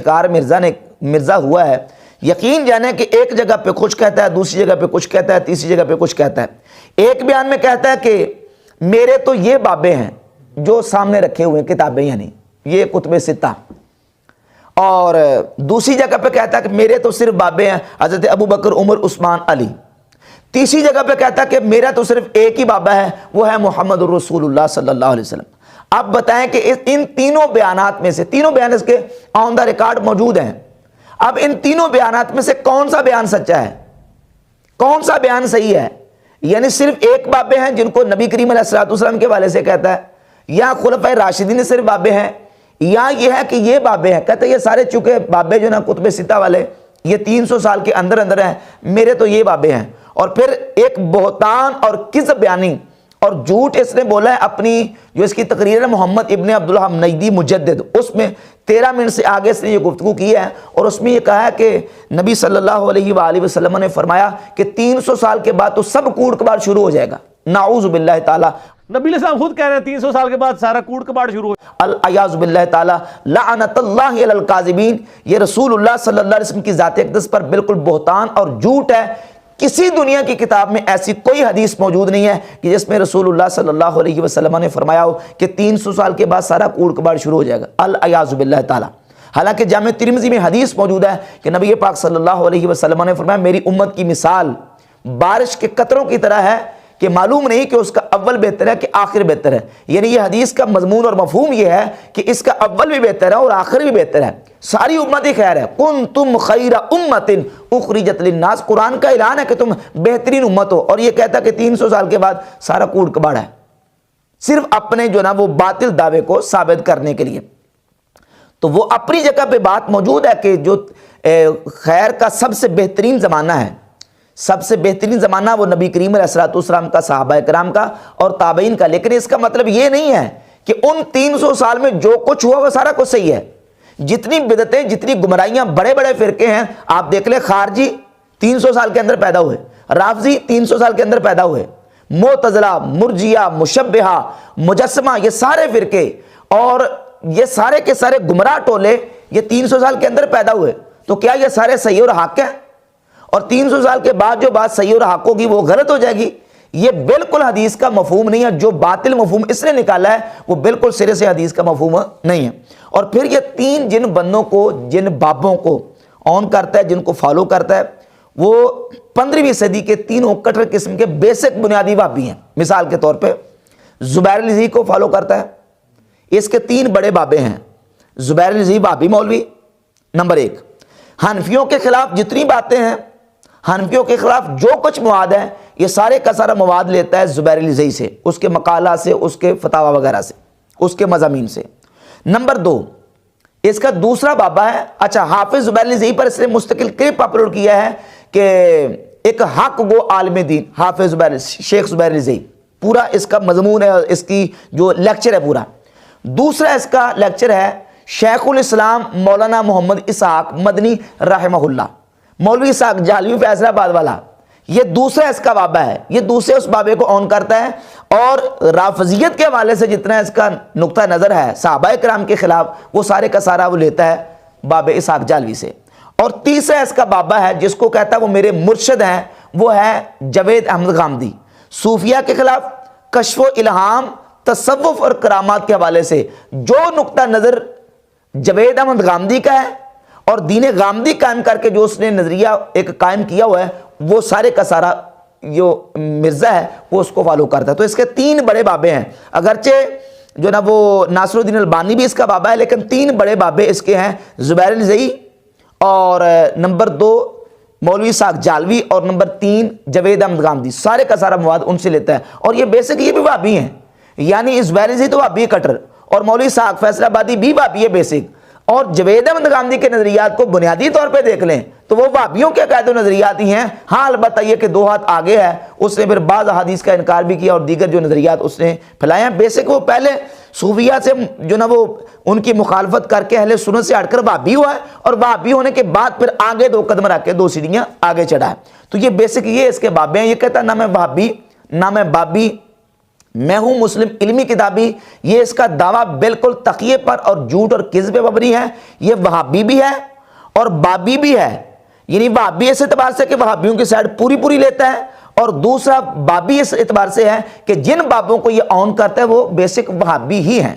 کار مرزا ہوا ہے، یقین جانے کہ ایک جگہ پہ کچھ کہتا ہے، دوسری جگہ پہ کچھ کہتا ہے، تیسری جگہ پہ کچھ کہتا ہے۔ ایک بیان میں کہتا ہے کہ میرے تو یہ بابے ہیں جو سامنے رکھے ہوئے ہیں کتابیں، یعنی یہ کتب ستہ، اور دوسری جگہ پہ کہتا ہے کہ میرے تو صرف بابے ہیں حضرت ابو بکر، عمر، عثمان، علی۔ تیسری جگہ پہ کہتا ہے کہ میرا تو صرف ایک ہی بابا ہے، وہ ہے محمد الرسول اللہ صلی اللہ علیہ وسلم۔ اب بتائیں کہ ان تینوں بیانات میں سے، تینوں بیان اس کے آن دا ریکارڈ موجود ہیں، اب ان تینوں بیانات میں سے کون سا بیان سچا ہے، کون سا بیان صحیح ہے؟ یعنی صرف ایک بابے ہیں جن کو نبی کریم علیہ السلام کے والے سے کہتا ہے، یا خلفائے راشدین صرف بابے ہیں، یا یہ ہے کہ یہ بابے ہیں؟ کہتے ہیں یہ سارے چونکہ بابے جو نا کتب ستہ والے یہ 300 سال کے اندر اندر ہیں، میرے تو یہ بابے ہیں۔ اور پھر ایک بہتان اور کذب بیانی اور جھوٹ اس نے بولا ہے اپنی جو اس کی تقریر ہے محمد ابن عبداللہ نجدی مجدد، اس میں 13 منٹ سے آگے اس نے یہ گفتگو کی ہے، اور اس میں یہ کہا ہے کہ نبی صلی اللہ علیہ وآلہ وسلم نے فرمایا کہ 300 سال کے بعد تو سب کوڑ کباڑ شروع ہو جائے گا، نعوذ باللہ تعالی۔ نبی علیہ السلام خود کہہ رہے ہیں 300 سال کے بعد سارا کوڑ کباڑ شروع ہو الیاذ باللہ تعالی، لعنت اللہ علی الکاذبین۔ یہ رسول اللہ صلی اللہ علیہ وسلم کی ذات اقدس پر بالکل بہتان اور جھوٹ ہے۔ کسی دنیا کی کتاب میں ایسی کوئی حدیث موجود نہیں ہے کہ جس میں رسول اللہ صلی اللہ علیہ وسلم نے فرمایا ہو کہ 300 سال کے بعد سارا کوڑ کباڑ شروع ہو جائے گا، الیاذ باللہ تعالی۔ حالانکہ جامع ترمذی میں حدیث موجود ہے کہ نبی پاک صلی اللہ علیہ وسلم نے فرمایا میری امت کی مثال بارش کے قطروں کی طرح ہے کہ معلوم نہیں کہ اس کا اول بہتر ہے کہ آخر بہتر ہے۔ یعنی یہ حدیث کا مضمون اور مفہوم یہ ہے کہ اس کا اول بھی بہتر ہے اور آخر بھی بہتر ہے، ساری امت ہی خیر ہے۔ کنتم خیر امت اخرجت للناس، قرآن کا اعلان ہے کہ تم بہترین امت ہو، اور یہ کہتا ہے کہ 300 سال کے بعد سارا کوڑ کباڑ ہے، صرف اپنے جو نا وہ باطل دعوے کو ثابت کرنے کے لیے۔ تو وہ اپنی جگہ پہ بات موجود ہے کہ جو خیر کا سب سے بہترین زمانہ ہے، سب سے بہترین زمانہ وہ نبی کریم علیہ السلام کا، صحابہ کرام کا اور تابعین کا، لیکن اس کا مطلب یہ نہیں ہے کہ ان 300 سال میں جو کچھ ہوا وہ سارا کچھ صحیح ہے۔ جتنی بدعتیں، جتنی گمراہیاں، بڑے بڑے فرقے ہیں، آپ دیکھ لیں خارجی 300 سال کے اندر پیدا ہوئے، رافضی 300 سال کے اندر پیدا ہوئے، معتزلہ، مرجیہ، مشبہہ، مجسمہ، یہ سارے فرقے اور یہ سارے کے سارے گمراہ ٹولے یہ 300 سال کے اندر پیدا ہوئے۔ تو کیا یہ سارے صحیح اور حق ہیں؟ اور 300 سال کے بعد جو بات صحیح اور حق ہوگی وہ غلط ہو جائے گی؟ یہ بالکل حدیث کا مفہوم نہیں ہے۔ جو باطل مفہوم اس نے نکالا ہے وہ بالکل سرے سے حدیث کا مفہوم نہیں ہے۔ اور پھر یہ تین جن بندوں کو، جن بابوں کو آن کرتا ہے، جن کو فالو کرتا ہے، وہ 15ویں صدی کے تینوں کٹر قسم کے بیسک بنیادی بابی ہیں۔ مثال کے طور پہ زبیر الزی کو فالو کرتا ہے، اس کے 3 بڑے بابے ہیں۔ زبیر الزی بابی مولوی نمبر 1۔ حنفیوں کے خلاف جتنی باتیں ہیں، حنفیوں کے خلاف جو کچھ مواد ہے، یہ سارے کا سارا مواد لیتا ہے زبیر الزی سے، اس کے مقالات سے، اس کے فتاوی وغیرہ سے، اس کے مضامین سے۔ نمبر 2، اس کا دوسرا بابا ہے، اچھا حافظ زبیر الزی پر اس نے مستقل کلپ اپلوڈ کیا ہے کہ ایک حق گو عالم دین حافظ شیخ زبیر الزی، پورا اس کا مضمون ہے، اس کی جو لیکچر ہے پورا۔ دوسرا اس کا لیکچر ہے شیخ الاسلام مولانا محمد اسحاق مدنی رحمہ اللہ، مولوی اسحاق جہلوی فیصل آباد والا، یہ دوسرا اس کا بابا ہے، یہ دوسرے اس بابے کو آن کرتا ہے۔ اور رافضیت کے حوالے سے جتنا اس کا نقطہ نظر ہے صحابہ کرام کے خلاف، وہ سارے کا سارا وہ لیتا ہے باب اسحاق جہلوی سے۔ اور تیسرا اس کا بابا ہے جس کو کہتا ہے وہ میرے مرشد ہیں، وہ ہے جوید احمد غامدی، صوفیہ کے خلاف کشف و الہام، تصوف اور کرامات کے حوالے سے جو نقطہ نظر جوید احمد غامدی کا ہے اور دین غامدی قائم کر کے جو اس نے نظریہ ایک قائم کیا ہوا ہے، وہ سارے کا سارا جو مرزا ہے وہ اس کو فالو کرتا ہے۔ تو اس کے 3 بڑے بابے ہیں، اگرچہ جو نا وہ ناصر الدین البانی بھی اس کا بابا ہے، لیکن 3 بڑے بابے اس کے ہیں، زبیر الزئی، اور نمبر 2 مولوی اسحاق جہلوی، اور نمبر 3 جوید احمد غامدی، سارے کا سارا مواد ان سے لیتا ہے۔ اور یہ بیسک یہ بھی وہابی ہیں، یعنی زبیر الزئی تو وہابی کٹر، اور مولوی اسحاق فیصل آبادی بھی وہابی ہے بیسک۔ اور جوید احمد غامدی کے نظریات کو بنیادی طور پہ دیکھ لیں تو وہ وہابیوں کے عقائد و نظریات ہی ہیں۔ ہاں البتہ یہ کہ 2 ہاتھ آگے ہے، اس نے پھر بعض احادیث کا انکار بھی کیا اور دیگر جو نظریات اس نے پھیلائے ہیں۔ بیسک وہ پہلے صوفیہ سے جو نا وہ ان کی مخالفت کر کے اہل سنت سے ہٹ کر وہابی ہوا ہے، اور وہابی ہونے کے بعد پھر آگے 2 قدم رکھ کے 2 سیڑھیاں آگے چڑھا ہے۔ تو یہ بیسک یہ اس کے بابے ہیں۔ یہ کہتا ہے نہ میں وہابی، نہ میں بابی، میں ہوں مسلم علمی کتابی، یہ اس کا دعویٰ بالکل تقیے پر اور جھوٹ اور کذب پہ مبنی ہے۔ یہ وہابی بھی ہے اور بابی بھی ہے، یعنی وہابی اس اعتبار سے کہ وہابیوں کی سائڈ پوری لیتا ہے، اور دوسرا بابی اس اعتبار سے ہے کہ جن بابوں کو یہ آن کرتا ہے وہ بیسک وہابی ہی ہیں۔